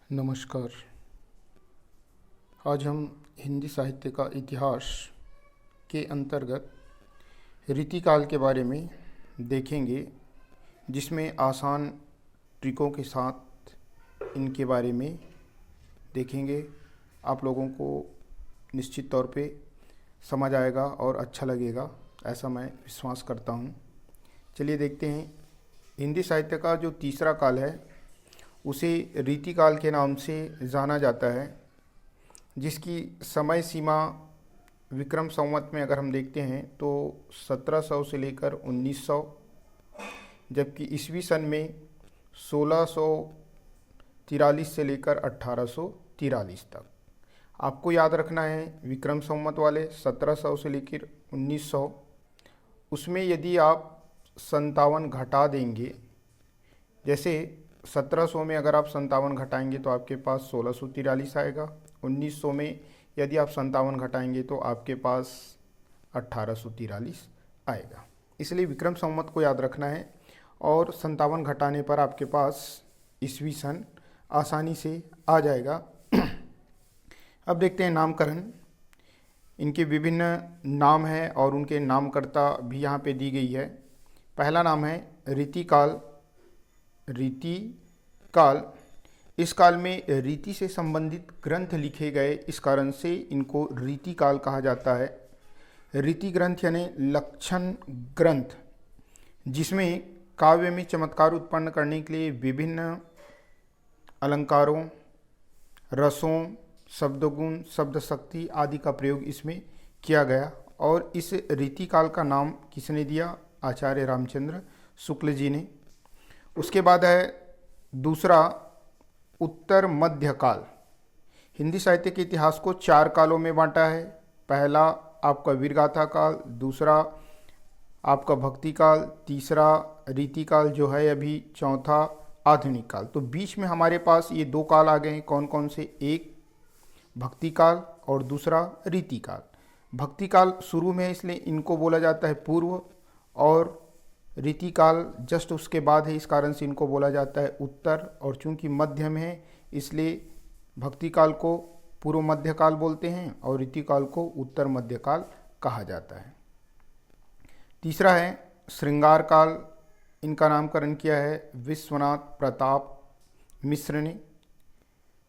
नमस्कार। आज हम हिंदी साहित्य का इतिहास के अंतर्गत रीतिकाल के बारे में देखेंगे, जिसमें आसान ट्रिकों के साथ इनके बारे में देखेंगे। आप लोगों को निश्चित तौर पे समझ आएगा और अच्छा लगेगा, ऐसा मैं विश्वास करता हूँ। चलिए देखते हैं। हिंदी साहित्य का जो तीसरा काल है उसे रीतिकाल के नाम से जाना जाता है, जिसकी समय सीमा विक्रम संवत में अगर हम देखते हैं तो 1700 से लेकर 1900, जबकि ईस्वी सन में 1643 से लेकर 1843 तक। आपको याद रखना है विक्रम संवत वाले 1700 से लेकर 1900, उसमें यदि आप 57 घटा देंगे, जैसे 1700 में अगर आप 57 घटाएंगे तो आपके पास 1643 आएगा। 1900 में यदि आप 57 घटाएंगे तो आपके पास 1843 आएगा। इसलिए विक्रम संवत को याद रखना है और 57 घटाने पर आपके पास ईस्वी सन आसानी से आ जाएगा। अब देखते हैं नामकरण। इनके विभिन्न नाम हैं और उनके नामकर्ता भी यहाँ पे दी गई है। पहला नाम है रीतिकाल। रीतिकाल, इस काल में रीति से संबंधित ग्रंथ लिखे गए, इस कारण से इनको रीतिकाल कहा जाता है। रीति ग्रंथ यानी लक्षण ग्रंथ, जिसमें काव्य में चमत्कार उत्पन्न करने के लिए विभिन्न अलंकारों, रसों, शब्दगुण, शब्द शक्ति आदि का प्रयोग इसमें किया गया। और इस रीतिकाल का नाम किसने दिया? आचार्य रामचंद्र शुक्ल जी ने। उसके बाद है दूसरा उत्तर मध्य काल। हिंदी साहित्य के इतिहास को 4 कालों में बांटा है। पहला आपका वीरगाथा काल, दूसरा आपका भक्ति काल, तीसरा रीतिकाल जो है अभी, चौथा आधुनिक काल। तो बीच में हमारे पास ये 2 काल आ गए हैं। कौन कौन से? एक भक्ति काल और दूसरा रीतिकाल। भक्ति काल शुरू में है, इसलिए इनको बोला जाता है पूर्व, और रीतिकाल जस्ट उसके बाद है, इस कारण से इनको बोला जाता है उत्तर। और चूंकि मध्य में है इसलिए भक्ति काल को पूर्व मध्य काल बोलते हैं और रीतिकाल को उत्तर मध्य काल कहा जाता है। तीसरा है श्रृंगार काल। इनका नामकरण किया है विश्वनाथ प्रताप मिश्र ने।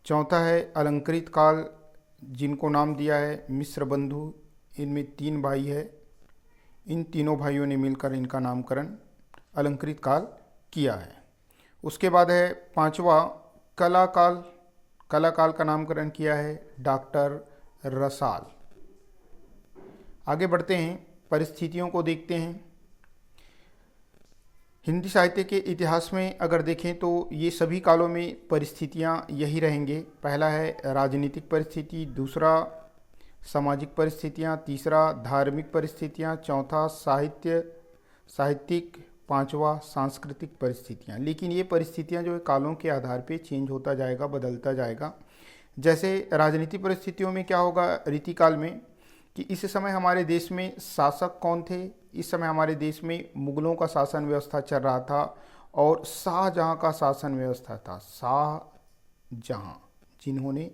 चौथा है अलंकृत काल, जिनको नाम दिया है मिश्र बंधु। इनमें 3 भाई है, इन तीनों भाइयों ने मिलकर इनका नामकरण अलंकृत काल किया है। उसके बाद है पांचवा कला काल। कला काल का नामकरण किया है डॉक्टर रसाल। आगे बढ़ते हैं, परिस्थितियों को देखते हैं। हिंदी साहित्य के इतिहास में अगर देखें तो ये सभी कालों में परिस्थितियां यही रहेंगे। पहला है राजनीतिक परिस्थिति, दूसरा सामाजिक परिस्थितियाँ, तीसरा धार्मिक परिस्थितियाँ, चौथा साहित्यिक, पांचवा सांस्कृतिक परिस्थितियाँ। लेकिन ये परिस्थितियाँ जो है कालों के आधार पे चेंज होता जाएगा, बदलता जाएगा। जैसे राजनीतिक परिस्थितियों में क्या होगा रीतिकाल में, कि इस समय हमारे देश में शासक कौन थे? इस समय हमारे देश में मुगलों का शासन व्यवस्था चल रहा था और शाहजहाँ का शासन व्यवस्था था। शाहजहाँ, जिन्होंने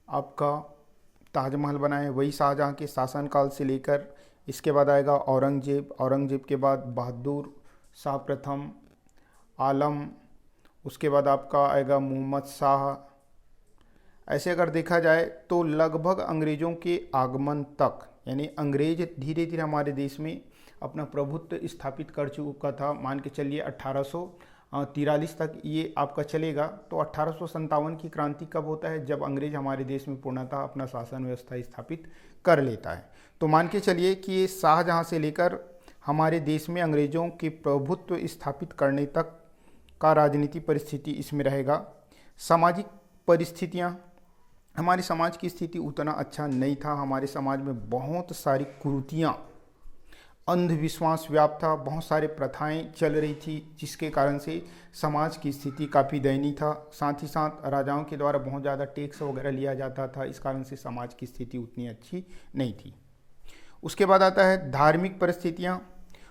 आपका ताजमहल बनाए, वही शाहजहाँ के शासनकाल से लेकर, इसके बाद आएगा औरंगजेब, औरंगजेब के बाद बहादुर शाह प्रथम, आलम, उसके बाद आपका आएगा मोहम्मद शाह। ऐसे अगर देखा जाए तो लगभग अंग्रेज़ों के आगमन तक, यानी अंग्रेज धीरे धीरे हमारे देश में अपना प्रभुत्व स्थापित कर चुका था। मान के चलिए 1843 तक ये आपका चलेगा। तो 1857 की क्रांति कब होता है? जब अंग्रेज हमारे देश में पूर्णतः अपना शासन व्यवस्था स्थापित कर लेता है। तो मान के चलिए कि ये शाहजहाँ से लेकर हमारे देश में अंग्रेज़ों के प्रभुत्व स्थापित करने तक का राजनीतिक परिस्थिति इसमें रहेगा। सामाजिक परिस्थितियाँ, हमारे समाज की स्थिति उतना अच्छा नहीं था। हमारे समाज में बहुत सारी कुरीतियाँ, अंधविश्वास व्याप्त था, बहुत सारे प्रथाएं चल रही थी, जिसके कारण से समाज की स्थिति काफ़ी दयनीय था। साथ ही साथ राजाओं के द्वारा बहुत ज़्यादा टैक्स वगैरह लिया जाता था, इस कारण से समाज की स्थिति उतनी अच्छी नहीं थी। उसके बाद आता है धार्मिक परिस्थितियाँ।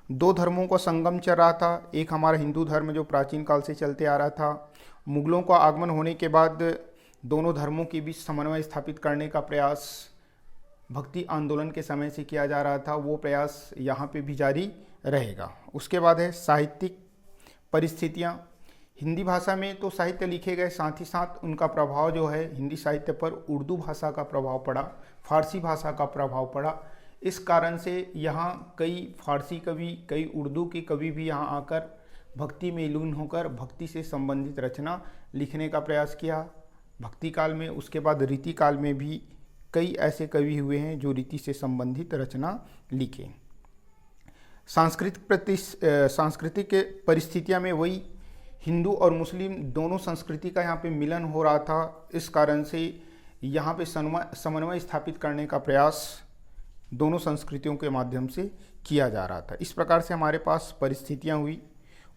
दो धर्मों का संगम चल रहा था। एक हमारा हिंदू धर्म जो प्राचीन काल से चलते आ रहा था, मुगलों का आगमन होने के बाद दोनों धर्मों के बीच समन्वय स्थापित करने का प्रयास भक्ति आंदोलन के समय से किया जा रहा था, वो प्रयास यहाँ पे भी जारी रहेगा। उसके बाद है साहित्यिक परिस्थितियाँ। हिंदी भाषा में तो साहित्य लिखे गए, साथ ही साथ उनका प्रभाव जो है हिंदी साहित्य पर उर्दू भाषा का प्रभाव पड़ा, फारसी भाषा का प्रभाव पड़ा। इस कारण से यहाँ कई फारसी कवि, कई उर्दू के कवि भी यहाँ आकर भक्ति में लीन होकर भक्ति से संबंधित रचना लिखने का प्रयास किया भक्ति काल में। उसके बाद रीति काल में भी कई ऐसे कवि हुए हैं जो रीति से संबंधित रचना लिखे। सांस्कृतिक परिस्थितियाँ में वही हिंदू और मुस्लिम दोनों संस्कृति का यहाँ पे मिलन हो रहा था। इस कारण से यहाँ पे समन्वय स्थापित करने का प्रयास दोनों संस्कृतियों के माध्यम से किया जा रहा था। इस प्रकार से हमारे पास परिस्थितियाँ हुई।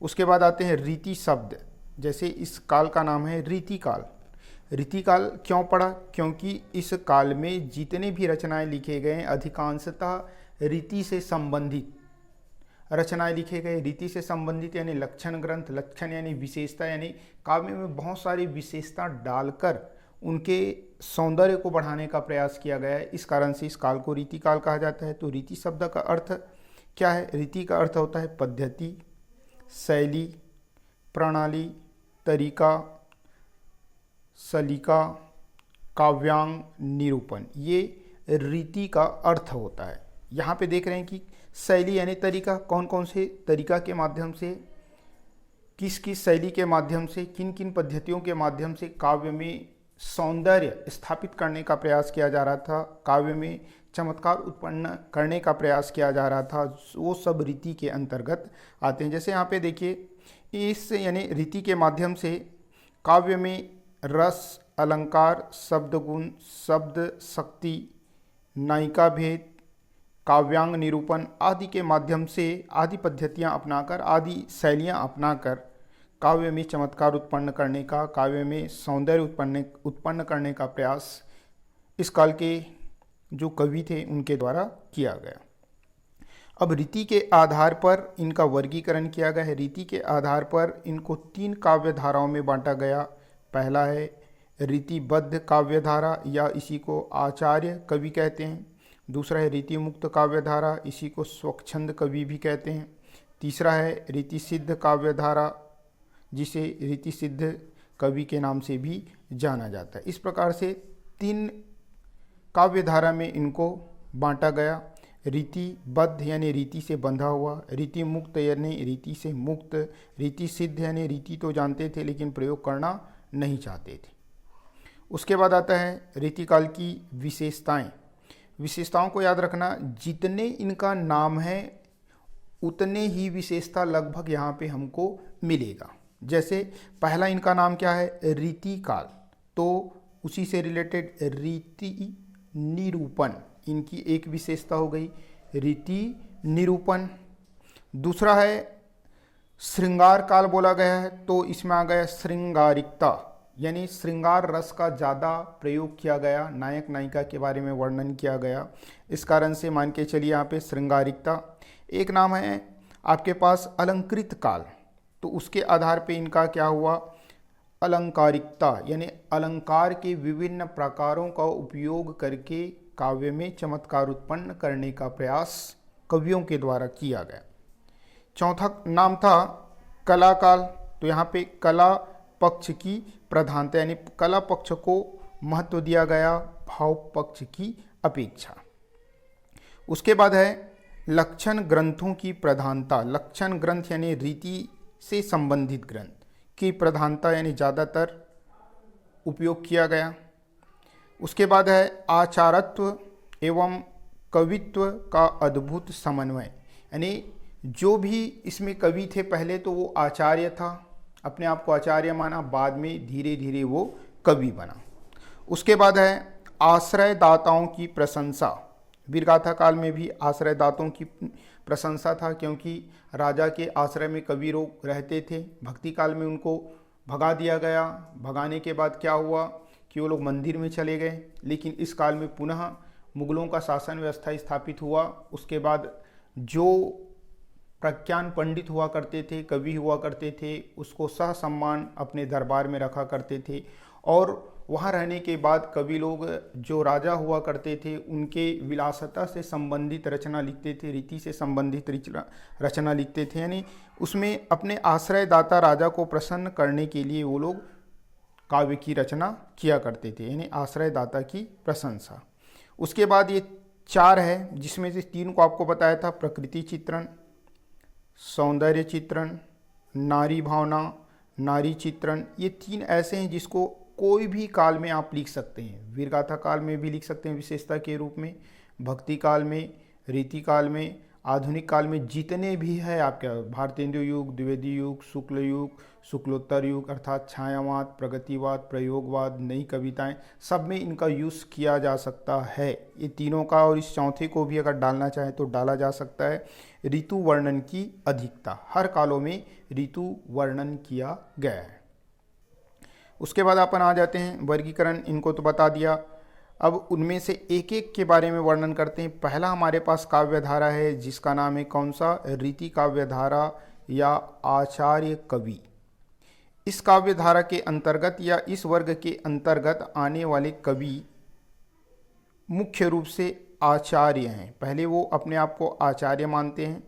उसके बाद आते हैं रीति शब्द। जैसे इस काल का नाम है रीति काल। रीति काल क्यों पड़ा? क्योंकि इस काल में जितने भी रचनाएं लिखे गए अधिकांशतः रीति से संबंधित रचनाएं लिखे गए। रीति से संबंधित यानी लक्षण ग्रंथ, लक्षण यानी विशेषता, यानी काव्य में बहुत सारी विशेषता डालकर उनके सौंदर्य को बढ़ाने का प्रयास किया गया है। इस कारण से इस काल को रीति काल कहा जाता है। तो रीति शब्द का अर्थ क्या है? रीति का अर्थ होता है पद्धति, शैली, प्रणाली, तरीका, सलीका, काव्यांग, निरूपण, ये रीति का अर्थ होता है। यहाँ पे देख रहे हैं कि शैली यानी तरीका, कौन कौन से तरीका के माध्यम से, किस किस शैली के माध्यम से, किन किन पद्धतियों के माध्यम से काव्य में सौंदर्य स्थापित करने का प्रयास किया जा रहा था, काव्य में चमत्कार उत्पन्न करने का प्रयास किया जा रहा था, वो सब रीति के अंतर्गत आते हैं। जैसे यहाँ पे देखिए, इस यानी रीति के माध्यम से काव्य में रस, अलंकार, शब्द गुण, शब्द शक्ति, नायिका भेद, काव्यांग निरूपण आदि के माध्यम से आदि पद्धतियाँ अपनाकर, आदि शैलियाँ अपनाकर काव्य में चमत्कार उत्पन्न करने का, काव्य में सौंदर्य उत्पन्न करने का प्रयास इस काल के जो कवि थे उनके द्वारा किया गया। अब रीति के आधार पर इनका वर्गीकरण किया गया है। रीति के आधार पर इनको 3 काव्य धाराओं में बांटा गया। पहला है रीतिबद्ध काव्य धारा, या इसी को आचार्य कवि कहते हैं। दूसरा है रीति मुक्त काव्य धारा, इसी को स्वच्छंद कवि भी कहते हैं। तीसरा है रीति सिद्ध काव्य धारा, जिसे रीति सिद्ध कवि के नाम से भी जाना जाता है। इस प्रकार से 3 काव्य धारा में इनको बांटा गया। रीतिबद्ध यानी रीति से बंधा हुआ, रीति मुक्त यानी रीति से मुक्त, रीति सिद्ध यानी रीति तो जानते थे लेकिन प्रयोग करना नहीं चाहते थे। उसके बाद आता है रीतिकाल की विशेषताएं। विशेषताओं को याद रखना, जितने इनका नाम है उतने ही विशेषता लगभग यहाँ पे हमको मिलेगा। जैसे पहला इनका नाम क्या है? रीतिकाल, तो उसी से रिलेटेड रीति निरूपण इनकी एक विशेषता हो गई, रीति निरूपण। दूसरा है श्रृंगार काल बोला गया है, तो इसमें आ गया श्रृंगारिकता, यानी श्रृंगार रस का ज़्यादा प्रयोग किया गया, नायक नायिका के बारे में वर्णन किया गया। इस कारण से मान के चलिए यहाँ पे श्रृंगारिकता। एक नाम है आपके पास अलंकृत काल, तो उसके आधार पे इनका क्या हुआ? अलंकारिकता, यानी अलंकार के विभिन्न प्रकारों का उपयोग करके काव्य में चमत्कार उत्पन्न करने का प्रयास कवियों के द्वारा किया गया। चौथा नाम था कला काल, तो यहाँ पे कला पक्ष की प्रधानता, यानी कला पक्ष को महत्व दिया गया भाव पक्ष की अपेक्षा। उसके बाद है लक्षण ग्रंथों की प्रधानता। लक्षण ग्रंथ यानी रीति से संबंधित ग्रंथ की प्रधानता, यानी ज़्यादातर उपयोग किया गया। उसके बाद है आचारत्व एवं कवित्व का अद्भुत समन्वय, यानी जो भी इसमें कवि थे पहले तो वो आचार्य था, अपने आप को आचार्य माना, बाद में धीरे धीरे वो कवि बना। उसके बाद है आश्रयदाताओं की प्रशंसा। वीरगाथा काल में भी आश्रयदाताओं की प्रशंसा था, क्योंकि राजा के आश्रय में कवि लोग रहते थे। भक्ति काल में उनको भगा दिया गया। भगाने के बाद क्या हुआ कि वो लोग मंदिर में चले गए। लेकिन इस काल में पुनः मुगलों का शासन व्यवस्था स्थापित हुआ। उसके बाद जो प्रज्ञान पंडित हुआ करते थे, कवि हुआ करते थे, उसको सहसम्मान अपने दरबार में रखा करते थे। और वहाँ रहने के बाद कवि लोग जो राजा हुआ करते थे उनके विलासता से संबंधित रचना लिखते थे, रीति से संबंधित रचना लिखते थे। यानी उसमें अपने आश्रयदाता राजा को प्रसन्न करने के लिए वो लोग काव्य की रचना किया करते थे, यानी आश्रयदाता की प्रशंसा। उसके बाद ये 4 है, जिसमें से 3 को आपको बताया था, प्रकृति चित्रण, सौंदर्य चित्रण, नारी भावना, नारी चित्रण। ये 3 ऐसे हैं जिसको कोई भी काल में आप लिख सकते हैं। वीरगाथा काल में भी लिख सकते हैं विशेषता के रूप में, भक्ति काल में, रीति काल में, आधुनिक काल में जितने भी है आपके भारतेंदु युग, द्विवेदी युग, शुक्ल युग, शुक्लोत्तर युग अर्थात छायावाद, प्रगतिवाद, प्रयोगवाद, नई कविताएं, सब में इनका यूज़ किया जा सकता है। ये तीनों का और इस चौथे को भी अगर डालना चाहे तो डाला जा सकता है। ऋतु वर्णन की अधिकता, हर कालों में ऋतु वर्णन किया गया है। उसके बाद अपन आ जाते हैं वर्गीकरण, इनको तो बता दिया। अब उनमें से एक एक के बारे में वर्णन करते हैं। पहला हमारे पास काव्य धारा है जिसका नाम है कौन सा, रीति काव्य धारा या आचार्य कवि। इस काव्य धारा के अंतर्गत या इस वर्ग के अंतर्गत आने वाले कवि मुख्य रूप से आचार्य हैं। पहले वो अपने आप को आचार्य मानते हैं,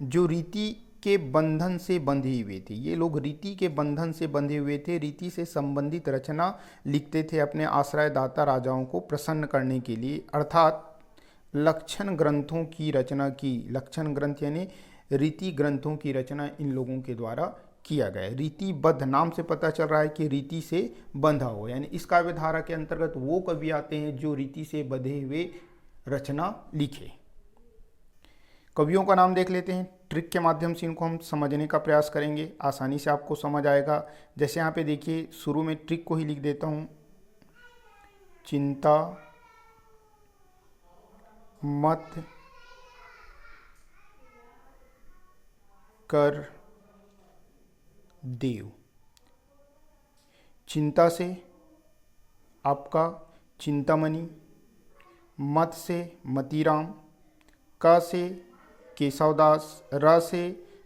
जो रीति के बंधन से बंधे हुए थे। ये लोग रीति के बंधन से बंधे हुए थे, रीति से संबंधित रचना लिखते थे अपने आश्रयदाता राजाओं को प्रसन्न करने के लिए, अर्थात लक्षण ग्रंथों की रचना की। लक्षण ग्रंथ यानी रीति ग्रंथों की रचना इन लोगों के द्वारा किया गया। रीतिबद्ध नाम से पता चल रहा है कि रीति से बंधा हो, यानी इस काव्य धारा के अंतर्गत वो कवि आते हैं जो रीति से बंधे हुए रचना लिखे। कवियों का नाम देख लेते हैं, ट्रिक के माध्यम से इनको हम समझने का प्रयास करेंगे, आसानी से आपको समझ आएगा। जैसे यहाँ पे देखिए, शुरू में ट्रिक को ही लिख देता हूँ, चिंता मत कर देव। चिंता से आपका चिंतामणि, मत से मतीराम, क से केशवदास, र से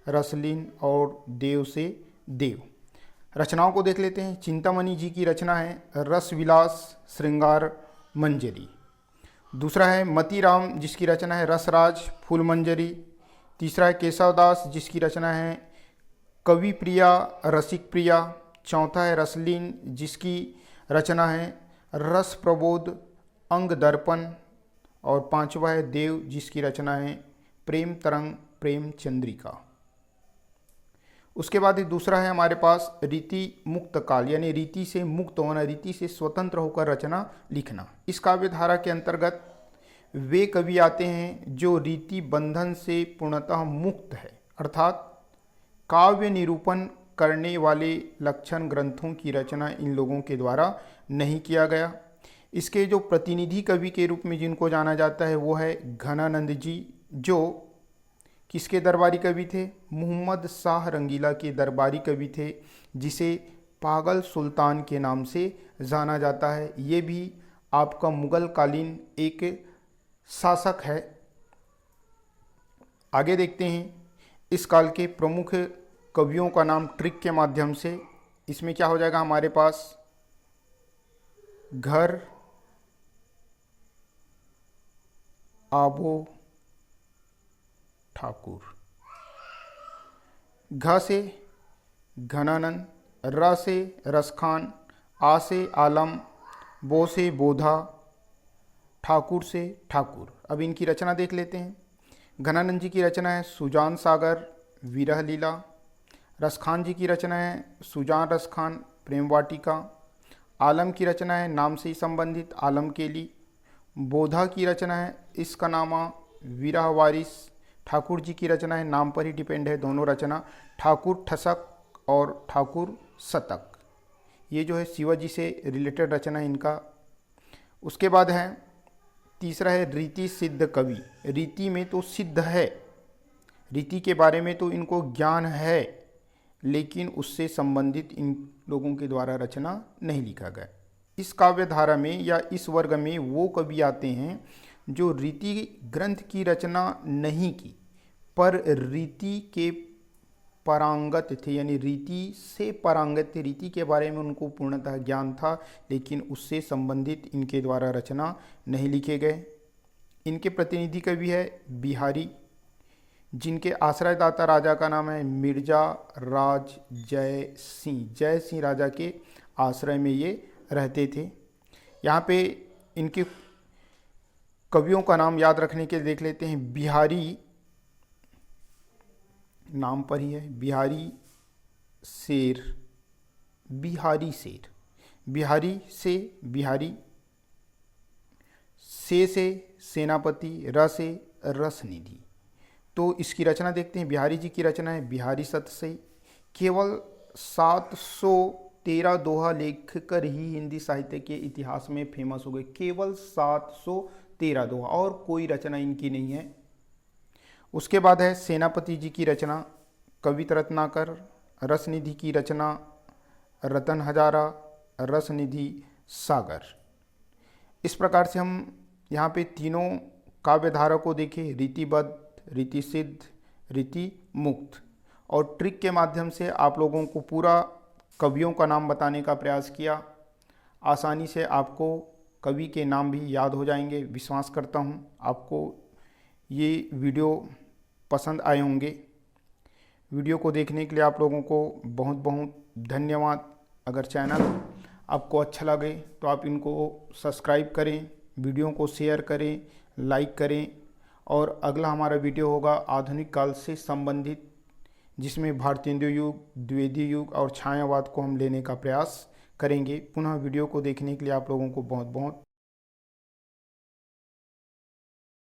रसलीन और देव से देव। रचनाओं को देख लेते हैं। चिंतामणि जी की रचना है रसविलास श्रृंगार मंजरी। दूसरा है मतीराम जिसकी रचना है रसराज फूल मंजरी। तीसरा है केशवदास जिसकी रचना है कवि प्रिया रसिक प्रिया। चौथा है रसलीन जिसकी रचना है रस प्रबोध अंग दर्पण। और पांचवा है देव जिसकी रचना है प्रेम तरंग प्रेम चंद्रिका। उसके बाद दूसरा है हमारे पास रीति मुक्त काल, यानी रीति से मुक्त होना, रीति से स्वतंत्र होकर रचना लिखना। इस काव्य धारा के अंतर्गत वे कवि आते हैं जो रीति बंधन से पूर्णतः मुक्त है, अर्थात काव्य निरूपण करने वाले लक्षण ग्रंथों की रचना इन लोगों के द्वारा नहीं किया गया। इसके जो प्रतिनिधि कवि के रूप में जिनको जाना जाता है वो है घनानंद जी, जो किसके दरबारी कवि थे, मोहम्मद शाह रंगीला के दरबारी कवि थे, जिसे पागल सुल्तान के नाम से जाना जाता है। ये भी आपका मुगल कालीन एक शासक है। आगे देखते हैं इस काल के प्रमुख कवियों का नाम ट्रिक के माध्यम से। इसमें क्या हो जाएगा हमारे पास, घर आबो ठाकुर, घ से घनानंद, र से रसखान, आ से आलम, बो से बोधा, ठाकुर से ठाकुर। अब इनकी रचना देख लेते हैं। घनानंद जी की रचना है सुजान सागर विरह लीला। रसखान जी की रचना है सुजान रसखान प्रेम वाटिका। आलम की रचना है नाम से ही संबंधित आलम केली। बोधा की रचना है इसका नामा विरह वारिस। ठाकुर जी की रचना है, नाम पर ही डिपेंड है दोनों रचना, ठाकुर ठसक और ठाकुर शतक। ये जो है शिवाजी से रिलेटेड रचना है इनका। उसके बाद है तीसरा है रीति सिद्ध कवि। रीति में तो सिद्ध है, रीति के बारे में तो इनको ज्ञान है, लेकिन उससे संबंधित इन लोगों के द्वारा रचना नहीं लिखा गया। इस काव्य धारा में या इस वर्ग में वो कवि आते हैं जो रीति ग्रंथ की रचना नहीं की, पर रीति के पारंगत थे, यानी रीति से पारंगत थे। रीति के बारे में उनको पूर्णतः ज्ञान था, लेकिन उससे संबंधित इनके द्वारा रचना नहीं लिखे गए। इनके प्रतिनिधि कवि है बिहारी, जिनके आश्रयदाता राजा का नाम है मिर्जा राज जय सिंह। जय सिंह राजा के आश्रय में ये रहते थे। यहाँ पे इनके कवियों का नाम याद रखने के लिए देख लेते हैं। बिहारी नाम पर ही है, बिहारी शेर, बिहारी शेर, बिहारी से बिहारी, से सेनापति, र से रसनिधि। तो इसकी रचना देखते हैं। बिहारी जी की रचना है बिहारी शतसई। केवल 713 दोहा लेख कर ही हिंदी साहित्य के इतिहास में फेमस हो गए। केवल 713 दोहा, और कोई रचना इनकी नहीं है। उसके बाद है सेनापति जी की रचना कवित रत्नाकर। रसनिधि की रचना रतन हजारा, रसनिधि सागर। इस प्रकार से हम यहाँ पे तीनों काव्यधारा को देखें, रीतिबद्ध, रीति सिद्ध, रीति मुक्त, और ट्रिक के माध्यम से आप लोगों को पूरा कवियों का नाम बताने का प्रयास किया। आसानी से आपको कवि के नाम भी याद हो जाएंगे। विश्वास करता हूँ आपको ये वीडियो पसंद आए होंगे। वीडियो को देखने के लिए आप लोगों को बहुत बहुत धन्यवाद। अगर चैनल आपको अच्छा लगे तो आप इनको सब्सक्राइब करें, वीडियो को शेयर करें, लाइक करें। और अगला हमारा वीडियो होगा आधुनिक काल से संबंधित, जिसमें भारतेंदु युग, द्विवेदी युग और छायावाद को हम लेने का प्रयास करेंगे। पुनः वीडियो को देखने के लिए आप लोगों को बहुत बहुत